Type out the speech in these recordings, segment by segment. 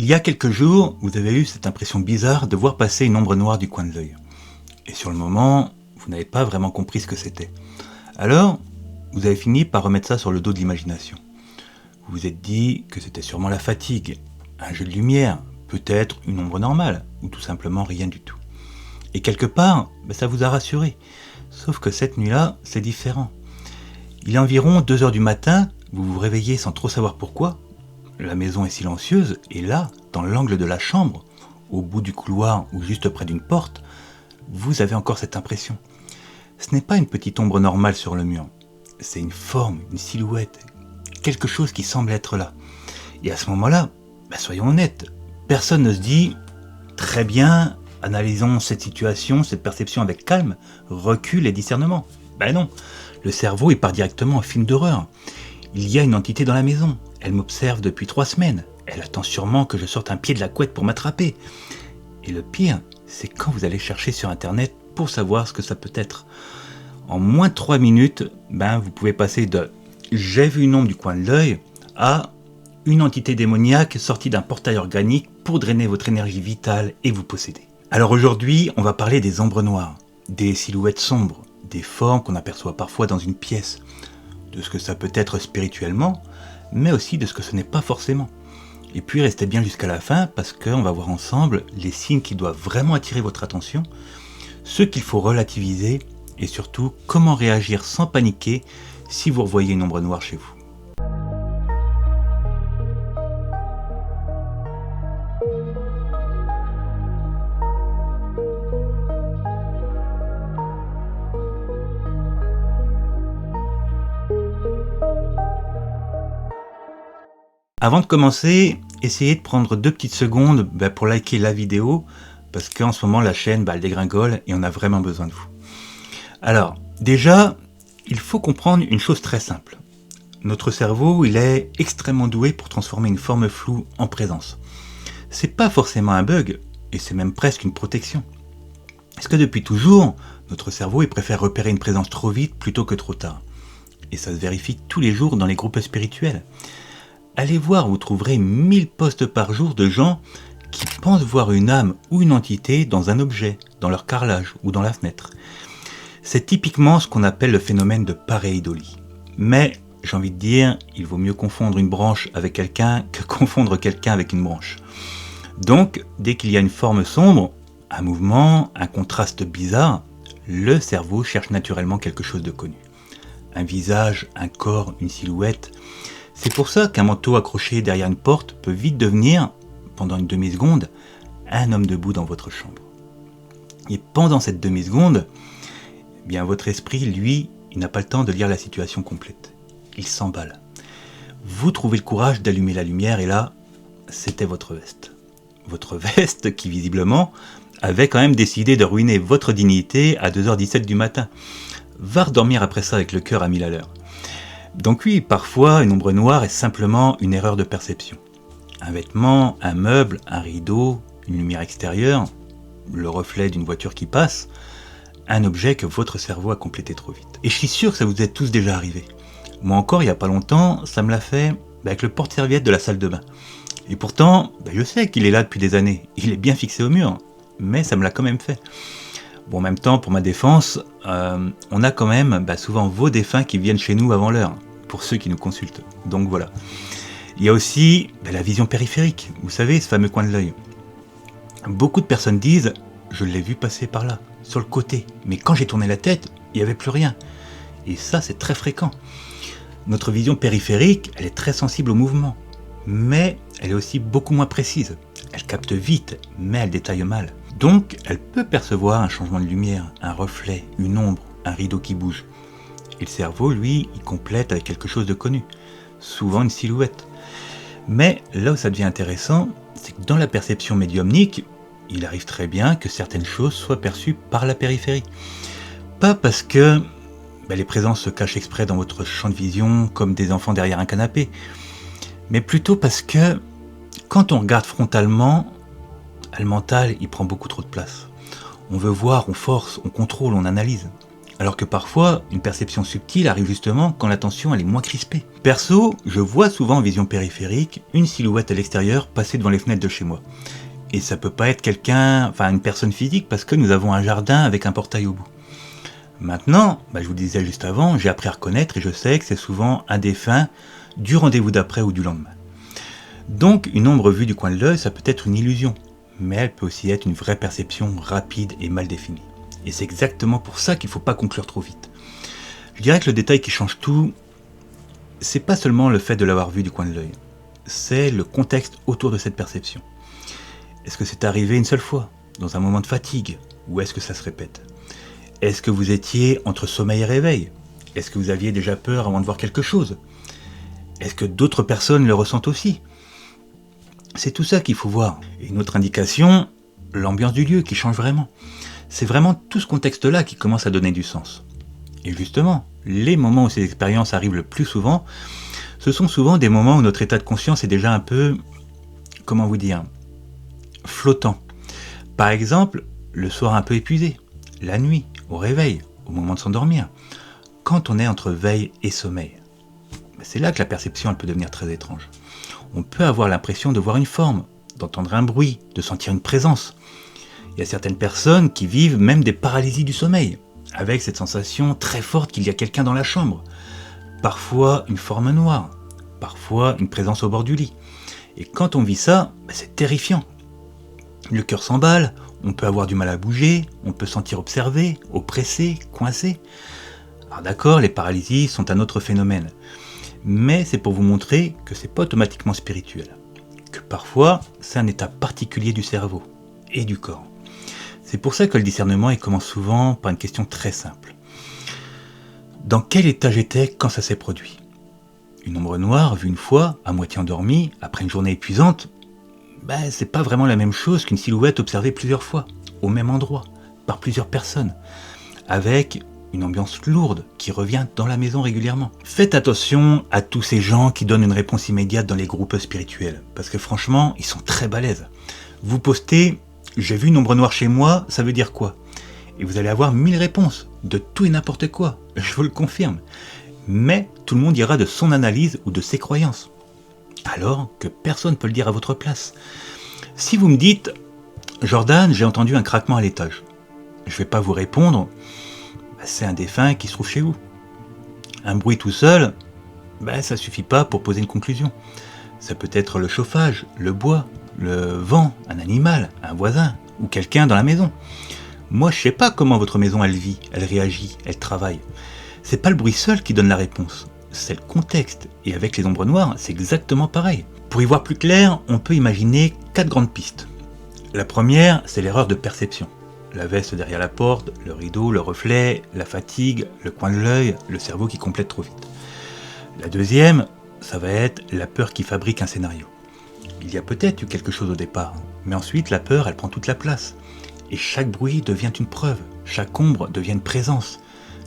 Il y a quelques jours, vous avez eu cette impression bizarre de voir passer une ombre noire du coin de l'œil. Et sur le moment, vous n'avez pas vraiment compris ce que c'était. Alors, vous avez fini par remettre ça sur le dos de l'imagination. Vous vous êtes dit que c'était sûrement la fatigue, un jeu de lumière, peut-être une ombre normale, ou tout simplement rien du tout. Et quelque part, ça vous a rassuré. Sauf que cette nuit-là, c'est différent. Il est environ 2h du matin, vous vous réveillez sans trop savoir pourquoi. La maison est silencieuse, et là, dans l'angle de la chambre, au bout du couloir ou juste près d'une porte, vous avez encore cette impression. Ce n'est pas une petite ombre normale sur le mur, c'est une forme, une silhouette, quelque chose qui semble être là. Et à ce moment-là, soyons honnêtes, personne ne se dit « Très bien, analysons cette situation, cette perception avec calme, recul et discernement ». Non, le cerveau il part directement en film d'horreur. Il y a une entité dans la maison, elle m'observe depuis 3 semaines, elle attend sûrement que je sorte un pied de la couette pour m'attraper. Et le pire, c'est quand vous allez chercher sur internet pour savoir ce que ça peut être. En moins de 3 minutes, vous pouvez passer de « j'ai vu une ombre du coin de l'œil » à « une entité démoniaque sortie d'un portail organique pour drainer votre énergie vitale et vous posséder ». Alors aujourd'hui, on va parler des ombres noires, des silhouettes sombres, des formes qu'on aperçoit parfois dans une pièce, de ce que ça peut être spirituellement, mais aussi de ce que ce n'est pas forcément. Et puis restez bien jusqu'à la fin parce qu'on va voir ensemble les signes qui doivent vraiment attirer votre attention, ceux qu'il faut relativiser et surtout comment réagir sans paniquer si vous revoyez une ombre noire chez vous. Avant de commencer, essayez de prendre 2 petites secondes pour liker la vidéo, parce qu'en ce moment la chaîne elle dégringole et on a vraiment besoin de vous. Alors, déjà, il faut comprendre une chose très simple. Notre cerveau, il est extrêmement doué pour transformer une forme floue en présence. C'est pas forcément un bug, et c'est même presque une protection. Est-ce que depuis toujours, notre cerveau il préfère repérer une présence trop vite plutôt que trop tard? Et ça se vérifie tous les jours dans les groupes spirituels. Allez voir, vous trouverez 1000 posts par jour de gens qui pensent voir une âme ou une entité dans un objet, dans leur carrelage ou dans la fenêtre. C'est typiquement ce qu'on appelle le phénomène de pareidolie. Mais, j'ai envie de dire, il vaut mieux confondre une branche avec quelqu'un que confondre quelqu'un avec une branche. Donc, dès qu'il y a une forme sombre, un mouvement, un contraste bizarre, le cerveau cherche naturellement quelque chose de connu. Un visage, un corps, une silhouette. C'est pour ça qu'un manteau accroché derrière une porte peut vite devenir, pendant une demi-seconde, un homme debout dans votre chambre. Et pendant cette demi-seconde, votre esprit, lui, il n'a pas le temps de lire la situation complète. Il s'emballe. Vous trouvez le courage d'allumer la lumière et là, c'était votre veste. Votre veste qui, visiblement, avait quand même décidé de ruiner votre dignité à 2h17 du matin. Va redormir après ça avec le cœur à 1000 à l'heure. Donc oui, parfois, une ombre noire est simplement une erreur de perception. Un vêtement, un meuble, un rideau, une lumière extérieure, le reflet d'une voiture qui passe, un objet que votre cerveau a complété trop vite. Et je suis sûr que ça vous est tous déjà arrivé. Moi encore, il n'y a pas longtemps, ça me l'a fait avec le porte-serviette de la salle de bain. Et pourtant, je sais qu'il est là depuis des années, il est bien fixé au mur, mais ça me l'a quand même fait. Bon, en même temps, pour ma défense, on a quand même souvent vos défunts qui viennent chez nous avant l'heure, pour ceux qui nous consultent. Donc voilà. Il y a aussi la vision périphérique, vous savez, ce fameux coin de l'œil. Beaucoup de personnes disent « je l'ai vu passer par là, sur le côté, mais quand j'ai tourné la tête, il n'y avait plus rien ». Et ça, c'est très fréquent. Notre vision périphérique, elle est très sensible au mouvement, mais elle est aussi beaucoup moins précise. Elle capte vite, mais elle détaille mal. Donc, elle peut percevoir un changement de lumière, un reflet, une ombre, un rideau qui bouge. Et le cerveau, lui, il complète avec quelque chose de connu, souvent une silhouette. Mais là où ça devient intéressant, c'est que dans la perception médiumnique, il arrive très bien que certaines choses soient perçues par la périphérie. Pas parce que les présences se cachent exprès dans votre champ de vision comme des enfants derrière un canapé, mais plutôt parce que quand on regarde frontalement, le mental il prend beaucoup trop de place. On veut voir, on force, on contrôle, on analyse. alors que parfois, une perception subtile arrive justement quand l'attention elle est moins crispée. Perso, je vois souvent en vision périphérique une silhouette à l'extérieur passer devant les fenêtres de chez moi. Et ça peut pas être une personne physique parce que nous avons un jardin avec un portail au bout. Maintenant, je vous le disais juste avant, j'ai appris à reconnaître et je sais que c'est souvent un défunt du rendez-vous d'après ou du lendemain. Donc une ombre vue du coin de l'œil, ça peut être une illusion, mais elle peut aussi être une vraie perception rapide et mal définie. Et c'est exactement pour ça qu'il ne faut pas conclure trop vite. Je dirais que le détail qui change tout, c'est pas seulement le fait de l'avoir vu du coin de l'œil, c'est le contexte autour de cette perception. Est-ce que c'est arrivé une seule fois, dans un moment de fatigue, ou est-ce que ça se répète ? Est-ce que vous étiez entre sommeil et réveil ? Est-ce que vous aviez déjà peur avant de voir quelque chose ? Est-ce que d'autres personnes le ressentent aussi ? C'est tout ça qu'il faut voir. Et une autre indication, l'ambiance du lieu qui change vraiment. C'est vraiment tout ce contexte-là qui commence à donner du sens. Et justement, les moments où ces expériences arrivent le plus souvent, ce sont souvent des moments où notre état de conscience est déjà un peu, flottant. Par exemple, le soir un peu épuisé, la nuit, au réveil, au moment de s'endormir, quand on est entre veille et sommeil. C'est là que la perception elle peut devenir très étrange. On peut avoir l'impression de voir une forme, d'entendre un bruit, de sentir une présence. Il y a certaines personnes qui vivent même des paralysies du sommeil, avec cette sensation très forte qu'il y a quelqu'un dans la chambre. Parfois une forme noire, parfois une présence au bord du lit. Et quand on vit ça, c'est terrifiant. Le cœur s'emballe, on peut avoir du mal à bouger, on peut se sentir observé, oppressé, coincé. Alors d'accord, les paralysies sont un autre phénomène, mais c'est pour vous montrer que c'est pas automatiquement spirituel, que parfois c'est un état particulier du cerveau et du corps. C'est pour ça que le discernement il commence souvent par une question très simple. Dans quel état j'étais quand ça s'est produit ? Une ombre noire vue une fois, à moitié endormie, après une journée épuisante, c'est pas vraiment la même chose qu'une silhouette observée plusieurs fois, au même endroit, par plusieurs personnes, avec une ambiance lourde qui revient dans la maison régulièrement. Faites attention à tous ces gens qui donnent une réponse immédiate dans les groupes spirituels, parce que franchement, ils sont très balèzes. Vous postez « j'ai vu une ombre noire chez moi, ça veut dire quoi ?» Et vous allez avoir 1000 réponses, de tout et n'importe quoi, je vous le confirme. Mais tout le monde ira de son analyse ou de ses croyances. Alors que personne ne peut le dire à votre place. Si vous me dites « Jordan, j'ai entendu un craquement à l'étage », je ne vais pas vous répondre « c'est un défunt qui se trouve chez vous ». Un bruit tout seul, ça suffit pas pour poser une conclusion. Ça peut être le chauffage, le bois, le vent, un animal, un voisin ou quelqu'un dans la maison. Moi je sais pas comment votre maison elle vit, elle réagit, elle travaille. C'est pas le bruit seul qui donne la réponse. C'est le contexte, et avec les ombres noires, c'est exactement pareil. Pour y voir plus clair, on peut imaginer 4 grandes pistes. La première, c'est l'erreur de perception. La veste derrière la porte, le rideau, le reflet, la fatigue, le coin de l'œil, le cerveau qui complète trop vite. La deuxième, ça va être la peur qui fabrique un scénario. Il y a peut-être eu quelque chose au départ, mais ensuite la peur, elle prend toute la place. Et chaque bruit devient une preuve, chaque ombre devient une présence.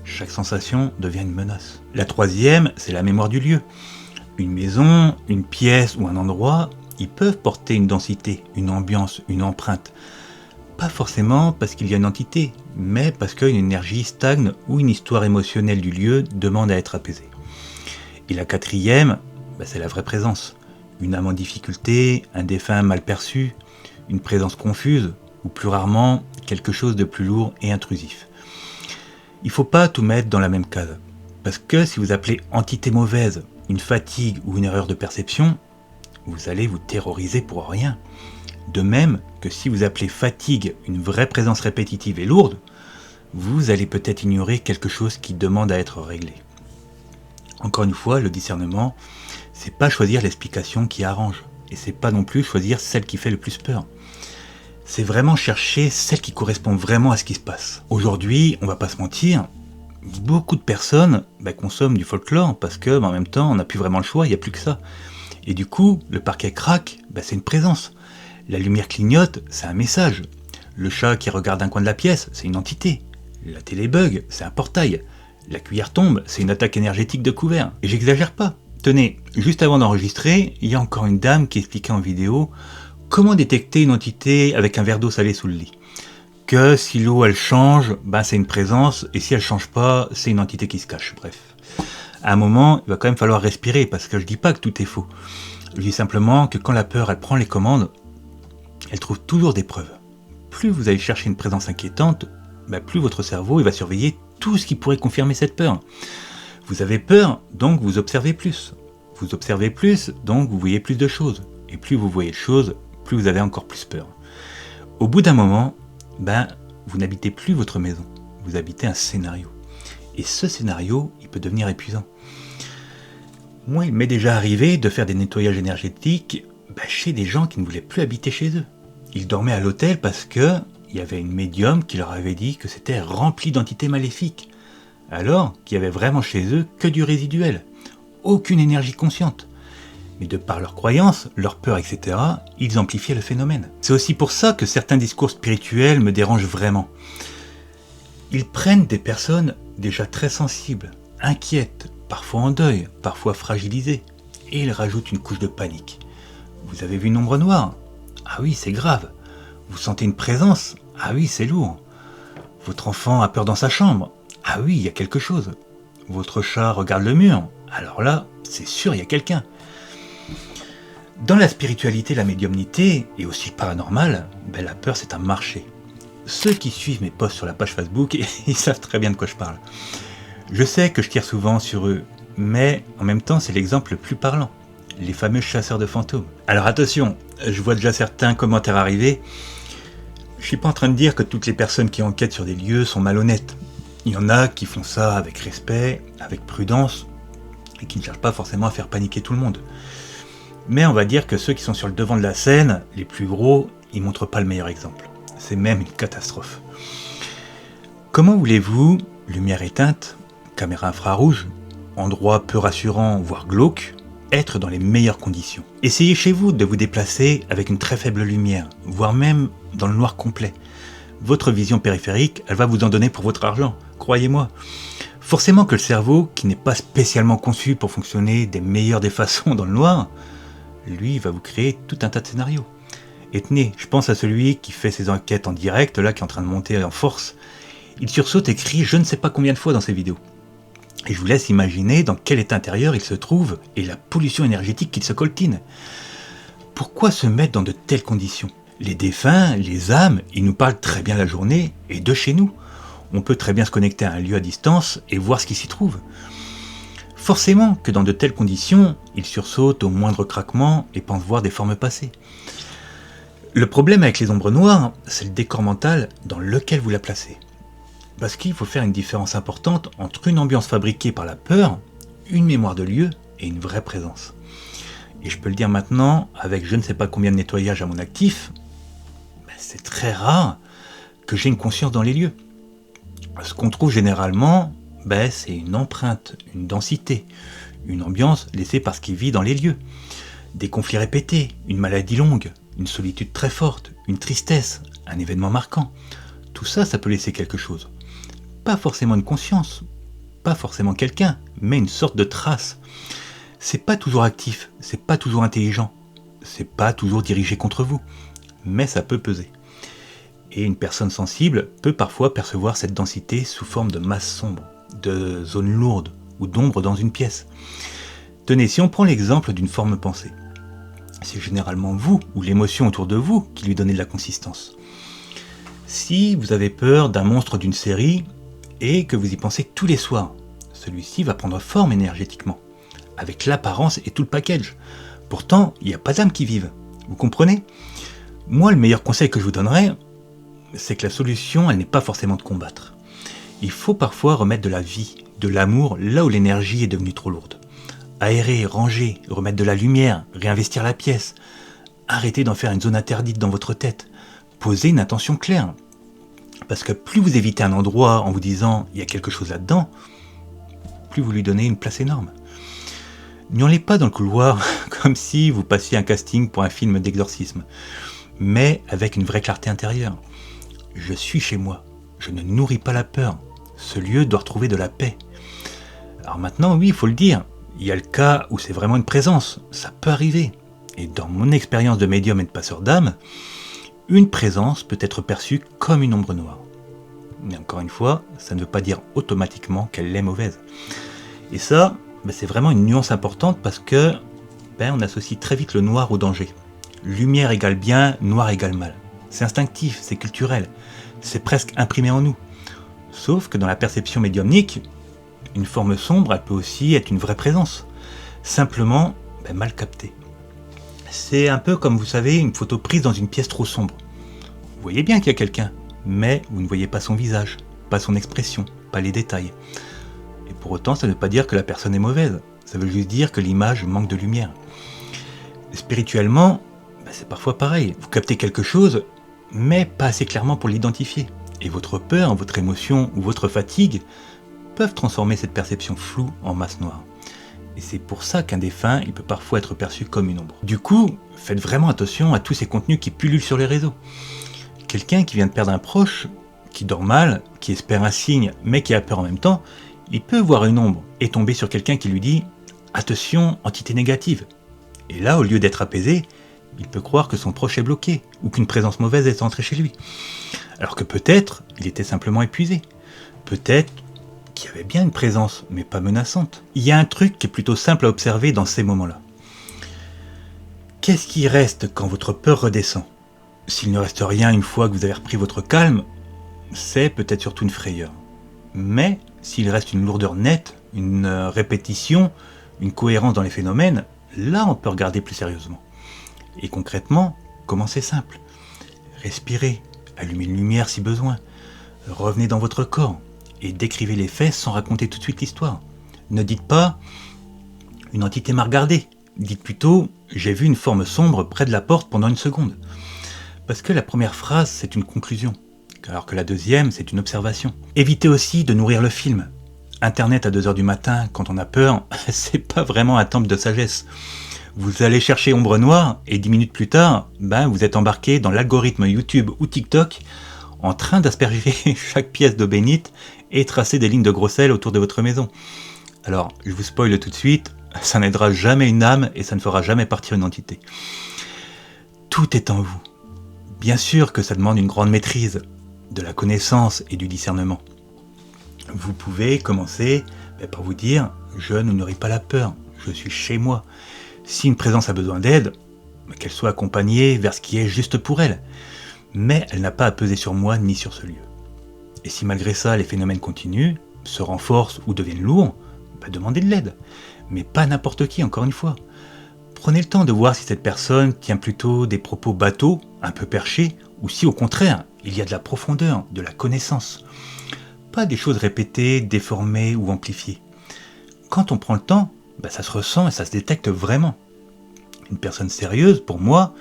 Chaque sensation devient une menace. La troisième, c'est la mémoire du lieu. Une maison, une pièce ou un endroit, ils peuvent porter une densité, une ambiance, une empreinte. Pas forcément parce qu'il y a une entité, mais parce qu'une énergie stagne ou une histoire émotionnelle du lieu demande à être apaisée. Et la quatrième, c'est la vraie présence. Une âme en difficulté, un défunt mal perçu, une présence confuse, ou plus rarement, quelque chose de plus lourd et intrusif. Il ne faut pas tout mettre dans la même case, parce que si vous appelez entité mauvaise, une fatigue ou une erreur de perception, vous allez vous terroriser pour rien. De même que si vous appelez fatigue une vraie présence répétitive et lourde, vous allez peut-être ignorer quelque chose qui demande à être réglé. Encore une fois, le discernement, c'est pas choisir l'explication qui arrange, et c'est pas non plus choisir celle qui fait le plus peur. C'est vraiment chercher celle qui correspond vraiment à ce qui se passe. Aujourd'hui, on va pas se mentir, beaucoup de personnes consomment du folklore parce que en même temps, on n'a plus vraiment le choix, il n'y a plus que ça. Et du coup, le parquet craque, c'est une présence. La lumière clignote, c'est un message. Le chat qui regarde un coin de la pièce, c'est une entité. La télé bug, c'est un portail. La cuillère tombe, c'est une attaque énergétique de couvert. Et j'exagère pas. Tenez, juste avant d'enregistrer, il y a encore une dame qui expliquait en vidéo comment détecter une entité avec un verre d'eau salée sous le lit. que si l'eau elle change, c'est une présence, et si elle change pas, c'est une entité qui se cache. Bref. À un moment, il va quand même falloir respirer, parce que je dis pas que tout est faux. Je dis simplement que quand la peur elle prend les commandes, elle trouve toujours des preuves. Plus vous allez chercher une présence inquiétante, plus votre cerveau il va surveiller tout ce qui pourrait confirmer cette peur. Vous avez peur, donc vous observez plus. Vous observez plus, donc vous voyez plus de choses. Et plus vous voyez de choses, plus vous avez encore plus peur. Au bout d'un moment, vous n'habitez plus votre maison. Vous habitez un scénario. Et ce scénario, il peut devenir épuisant. Moi, il m'est déjà arrivé de faire des nettoyages énergétiques chez des gens qui ne voulaient plus habiter chez eux. Ils dormaient à l'hôtel parce que il y avait une médium qui leur avait dit que c'était rempli d'entités maléfiques, alors qu'il y avait vraiment chez eux que du résiduel, aucune énergie consciente. Mais de par leurs croyances, leur peur, etc., ils amplifiaient le phénomène. C'est aussi pour ça que certains discours spirituels me dérangent vraiment. Ils prennent des personnes déjà très sensibles, inquiètes, parfois en deuil, parfois fragilisées, et ils rajoutent une couche de panique. Vous avez vu une ombre noire ? Ah oui, c'est grave. Vous sentez une présence ? Ah oui, c'est lourd. Votre enfant a peur dans sa chambre ? Ah oui, il y a quelque chose. Votre chat regarde le mur ? Alors là, c'est sûr, il y a quelqu'un. Dans la spiritualité, la médiumnité, et aussi le paranormal, la peur c'est un marché. Ceux qui suivent mes posts sur la page Facebook, ils savent très bien de quoi je parle. Je sais que je tire souvent sur eux, mais en même temps c'est l'exemple le plus parlant. Les fameux chasseurs de fantômes. Alors attention, je vois déjà certains commentaires arriver. Je suis pas en train de dire que toutes les personnes qui enquêtent sur des lieux sont malhonnêtes. Il y en a qui font ça avec respect, avec prudence, et qui ne cherchent pas forcément à faire paniquer tout le monde. Mais on va dire que ceux qui sont sur le devant de la scène, les plus gros, ils montrent pas le meilleur exemple. C'est même une catastrophe. Comment voulez-vous, lumière éteinte, caméra infrarouge, endroit peu rassurant, voire glauque, être dans les meilleures conditions. Essayez chez vous de vous déplacer avec une très faible lumière, voire même dans le noir complet. Votre vision périphérique, elle va vous en donner pour votre argent, croyez-moi. Forcément que le cerveau, qui n'est pas spécialement conçu pour fonctionner des meilleures des façons dans le noir, lui va vous créer tout un tas de scénarios. Et tenez, je pense à celui qui fait ses enquêtes en direct, là, qui est en train de monter en force. Il sursaute et crie je ne sais pas combien de fois dans ses vidéos. Et je vous laisse imaginer dans quel état intérieur il se trouve et la pollution énergétique qu'il se coltine. Pourquoi se mettre dans de telles conditions ? Les défunts, les âmes, ils nous parlent très bien la journée et de chez nous. On peut très bien se connecter à un lieu à distance et voir ce qui s'y trouve. Forcément que dans de telles conditions, ils sursautent au moindre craquement et pensent voir des formes passer. Le problème avec les ombres noires, c'est le décor mental dans lequel vous la placez. Parce qu'il faut faire une différence importante entre une ambiance fabriquée par la peur, une mémoire de lieu et une vraie présence. Et je peux le dire maintenant, avec je ne sais pas combien de nettoyages à mon actif, c'est très rare que j'ai une conscience dans les lieux. Ce qu'on trouve généralement, c'est une empreinte, une densité, une ambiance laissée par ce qui vit dans les lieux. Des conflits répétés, une maladie longue, une solitude très forte, une tristesse, un événement marquant. Tout ça, ça peut laisser quelque chose. Pas forcément une conscience, pas forcément quelqu'un, mais une sorte de trace. C'est pas toujours actif, c'est pas toujours intelligent, c'est pas toujours dirigé contre vous, mais ça peut peser. Et une personne sensible peut parfois percevoir cette densité sous forme de masse sombre, de zones lourdes ou d'ombre dans une pièce. Tenez, si on prend l'exemple d'une forme pensée, c'est généralement vous ou l'émotion autour de vous qui lui donnez de la consistance. Si vous avez peur d'un monstre d'une série et que vous y pensez tous les soirs, celui-ci va prendre forme énergétiquement, avec l'apparence et tout le package. Pourtant, il n'y a pas d'âme qui vive. Vous comprenez ? Moi, le meilleur conseil que je vous donnerais, c'est que la solution, elle n'est pas forcément de combattre. Il faut parfois remettre de la vie, de l'amour, là où l'énergie est devenue trop lourde. Aérer, ranger, remettre de la lumière, réinvestir la pièce. Arrêtez d'en faire une zone interdite dans votre tête. Posez une intention claire. Parce que plus vous évitez un endroit en vous disant « il y a quelque chose là-dedans », plus vous lui donnez une place énorme. N'y allez pas dans le couloir comme si vous passiez un casting pour un film d'exorcisme, mais avec une vraie clarté intérieure. Je suis chez moi, je ne nourris pas la peur, ce lieu doit retrouver de la paix. Alors maintenant, oui, il faut le dire, il y a le cas où c'est vraiment une présence, ça peut arriver. Et dans mon expérience de médium et de passeur d'âme, une présence peut être perçue comme une ombre noire. Mais encore une fois, ça ne veut pas dire automatiquement qu'elle est mauvaise. Et ça, c'est vraiment une nuance importante parce que on associe très vite le noir au danger. Lumière égale bien, noir égale mal. C'est instinctif, c'est culturel, c'est presque imprimé en nous. Sauf que dans la perception médiumnique, une forme sombre, elle peut aussi être une vraie présence, simplement mal captée. C'est un peu comme, vous savez, une photo prise dans une pièce trop sombre. Vous voyez bien qu'il y a quelqu'un, mais vous ne voyez pas son visage, pas son expression, pas les détails. Et pour autant, ça ne veut pas dire que la personne est mauvaise, ça veut juste dire que l'image manque de lumière. Spirituellement, c'est parfois pareil, vous captez quelque chose, mais pas assez clairement pour l'identifier. Et votre peur, votre émotion ou votre fatigue peuvent transformer cette perception floue en masse noire. Et c'est pour ça qu'un défunt, il peut parfois être perçu comme une ombre. Du coup, faites vraiment attention à tous ces contenus qui pullulent sur les réseaux. Quelqu'un qui vient de perdre un proche, qui dort mal, qui espère un signe, mais qui a peur en même temps, il peut voir une ombre et tomber sur quelqu'un qui lui dit « Attention, entité négative ». Et là, au lieu d'être apaisé, il peut croire que son proche est bloqué, ou qu'une présence mauvaise est entrée chez lui. Alors que peut-être, il était simplement épuisé. Peut-être qu'il y avait bien une présence, mais pas menaçante. Il y a un truc qui est plutôt simple à observer dans ces moments-là. Qu'est-ce qui reste quand votre peur redescend? S'il ne reste rien une fois que vous avez repris votre calme, c'est peut-être surtout une frayeur. Mais s'il reste une lourdeur nette, une répétition, une cohérence dans les phénomènes, là on peut regarder plus sérieusement. Et concrètement, comment c'est simple? Respirez, allumez une lumière si besoin, revenez dans votre corps et décrivez les faits sans raconter tout de suite l'histoire. Ne dites pas « une entité m'a regardé », dites plutôt « j'ai vu une forme sombre près de la porte pendant une seconde ». Parce que la première phrase c'est une conclusion, alors que la deuxième c'est une observation. Évitez aussi de nourrir le film. Internet à 2h du matin quand on a peur, c'est pas vraiment un temple de sagesse. Vous allez chercher ombre noire et 10 minutes plus tard, vous êtes embarqué dans l'algorithme YouTube ou TikTok en train d'asperger chaque pièce d'eau bénite et tracer des lignes de gros sel autour de votre maison. Alors, je vous spoile tout de suite, ça n'aidera jamais une âme et ça ne fera jamais partir une entité. Tout est en vous. Bien sûr que ça demande une grande maîtrise, de la connaissance et du discernement. Vous pouvez commencer par vous dire « je ne nourris pas la peur, je suis chez moi ». Si une présence a besoin d'aide, qu'elle soit accompagnée vers ce qui est juste pour elle. Mais elle n'a pas à peser sur moi ni sur ce lieu. Et si malgré ça les phénomènes continuent, se renforcent ou deviennent lourds, demandez de l'aide. Mais pas n'importe qui, encore une fois. Prenez le temps de voir si cette personne tient plutôt des propos bateaux, un peu perchés, ou si au contraire, il y a de la profondeur, de la connaissance. Pas des choses répétées, déformées ou amplifiées. Quand on prend le temps, ça se ressent et ça se détecte vraiment. Une personne sérieuse, pour moi,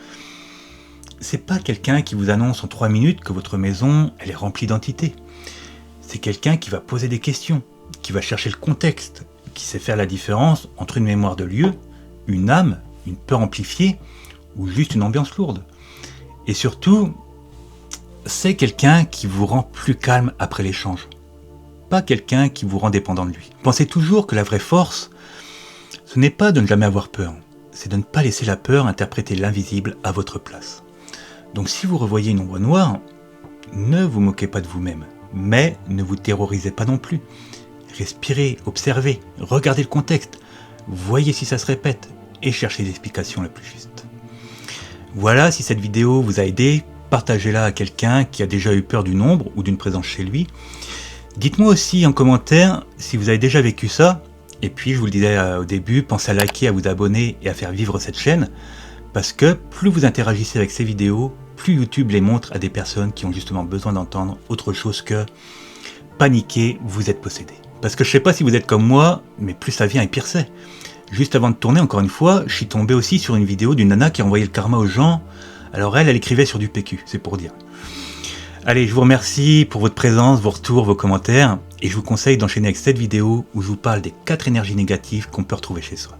c'est pas quelqu'un qui vous annonce en 3 minutes que votre maison, elle est remplie d'entités. C'est quelqu'un qui va poser des questions, qui va chercher le contexte, qui sait faire la différence entre une mémoire de lieu, une âme, une peur amplifiée ou juste une ambiance lourde. Et surtout, c'est quelqu'un qui vous rend plus calme après l'échange. Pas quelqu'un qui vous rend dépendant de lui. Pensez toujours que la vraie force, ce n'est pas de ne jamais avoir peur, c'est de ne pas laisser la peur interpréter l'invisible à votre place. Donc si vous revoyez une ombre noire, ne vous moquez pas de vous-même, mais ne vous terrorisez pas non plus. Respirez, observez, regardez le contexte, voyez si ça se répète et cherchez l'explication la plus juste. Voilà, si cette vidéo vous a aidé, partagez-la à quelqu'un qui a déjà eu peur d'une ombre ou d'une présence chez lui. Dites-moi aussi en commentaire si vous avez déjà vécu ça. Et puis, je vous le disais au début, pensez à liker, à vous abonner et à faire vivre cette chaîne. Parce que plus vous interagissez avec ces vidéos, plus YouTube les montre à des personnes qui ont justement besoin d'entendre autre chose que « paniquer, vous êtes possédé ». Parce que je sais pas si vous êtes comme moi, mais plus ça vient et pire c'est. Juste avant de tourner, encore une fois, je suis tombé aussi sur une vidéo d'une nana qui envoyait le karma aux gens. Alors elle écrivait sur du PQ, c'est pour dire. Allez, je vous remercie pour votre présence, vos retours, vos commentaires, et je vous conseille d'enchaîner avec cette vidéo où je vous parle des 4 énergies négatives qu'on peut retrouver chez soi.